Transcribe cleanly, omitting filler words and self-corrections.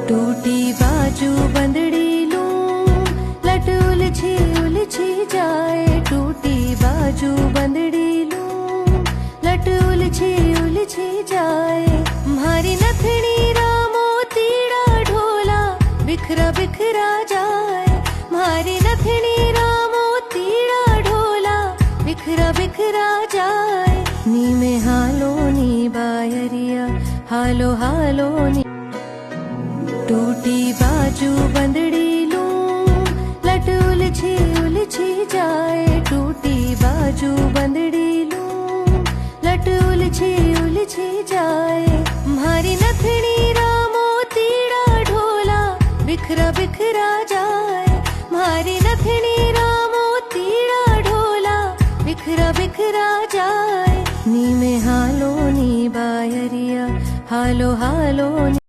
टूटी बाजू बंदड़ी लूं, लट उलझी जाए। टूटी बाजू बंदड़ी लूं, लट उलझी जाए। म्हारी नथनी